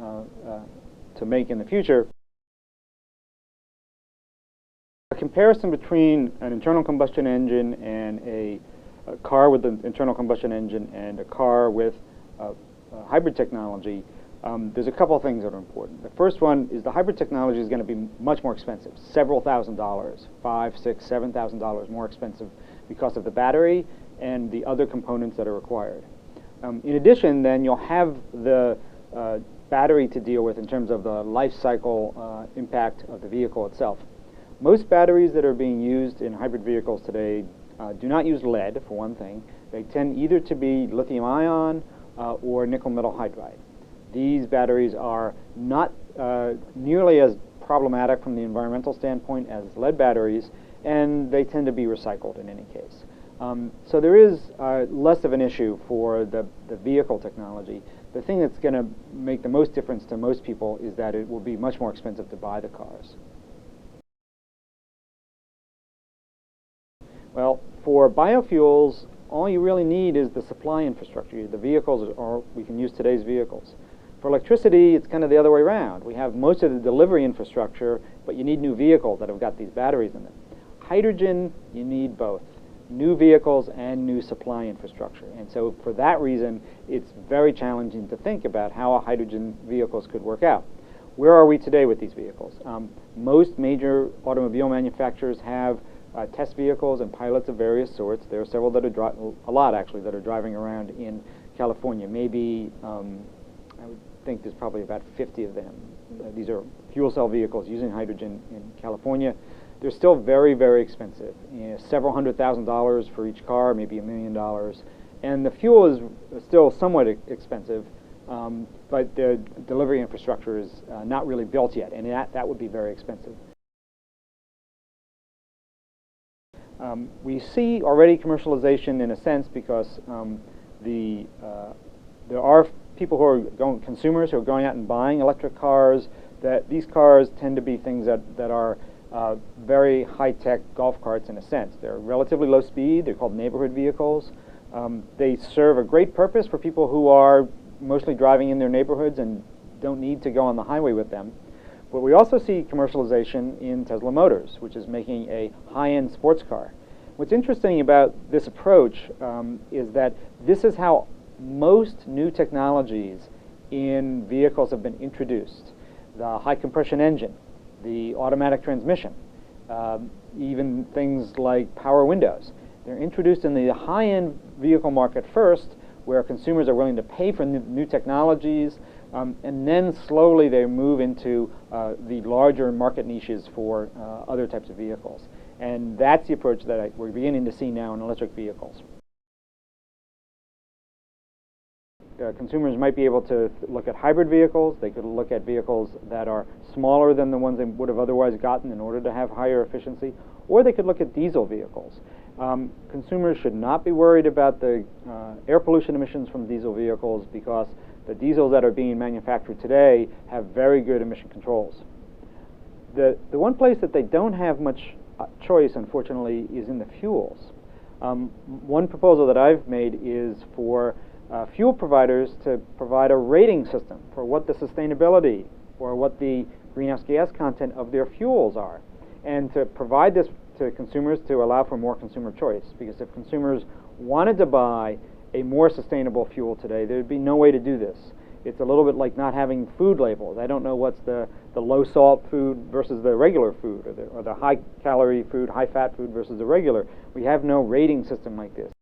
to make in the future. A comparison between an internal combustion engine and a car with an internal combustion engine and a car with hybrid technology, there's a couple of things that are important. The first one is the hybrid technology is going to be much more expensive, several $1,000s, $5,000, $6,000, $7,000 more expensive because of the battery and the other components that are required. In addition, then you'll have the battery to deal with in terms of the life cycle impact of the vehicle itself. Most batteries that are being used in hybrid vehicles today do not use lead, for one thing. They tend either to be lithium-ion or nickel metal hydride. These batteries are not nearly as problematic from the environmental standpoint as lead batteries, and they tend to be recycled in any case. So there is less of an issue for the vehicle technology. The thing that's going to make the most difference to most people is that it will be much more expensive to buy the cars. Well, for biofuels, all you really need is the supply infrastructure. The vehicles, or we can use today's vehicles. For electricity, it's kind of the other way around. We have most of the delivery infrastructure, but you need new vehicles that have got these batteries in them. Hydrogen, you need both new vehicles and new supply infrastructure. And so for that reason, it's very challenging to think about how hydrogen vehicles could work out. Where are we today with these vehicles? Most major automobile manufacturers have test vehicles and pilots of various sorts. There are several that are a lot actually that are driving around in California. Maybe I would think there's probably about 50 of them. These are fuel cell vehicles using hydrogen in California. They're still very, very expensive. Several $100,000s for each car, maybe $1 million. And the fuel is still somewhat expensive, but the delivery infrastructure is not really built yet, and that would be very expensive. We see already commercialization in a sense because there are people who are consumers who are going out and buying electric cars. That these cars tend to be things that are very high-tech golf carts in a sense. They're relatively low speed. They're called neighborhood vehicles. They serve a great purpose for people who are mostly driving in their neighborhoods and don't need to go on the highway with them. But we also see commercialization in Tesla Motors, which is making a high-end sports car. What's interesting about this approach is that this is how most new technologies in vehicles have been introduced. The high compression engine, the automatic transmission, even things like power windows. They're introduced in the high-end vehicle market first, where consumers are willing to pay for new technologies, and then slowly they move into the larger market niches for other types of vehicles. And that's the approach that we're beginning to see now in electric vehicles. Consumers might be able to look at hybrid vehicles. They could look at vehicles that are smaller than the ones they would have otherwise gotten in order to have higher efficiency, or they could look at diesel vehicles. Consumers should not be worried about the air pollution emissions from diesel vehicles because the diesels that are being manufactured today have very good emission controls. The one place that they don't have much choice, unfortunately, is in the fuels. One proposal that I've made is for fuel providers to provide a rating system for what the sustainability or what the greenhouse gas content of their fuels are, and to provide this to consumers to allow for more consumer choice. Because if consumers wanted to buy a more sustainable fuel today, there'd be no way to do this. It's a little bit like not having food labels. I don't know what's the low-salt food versus the regular food, or the high-calorie food, high-fat food versus the regular. We have no rating system like this.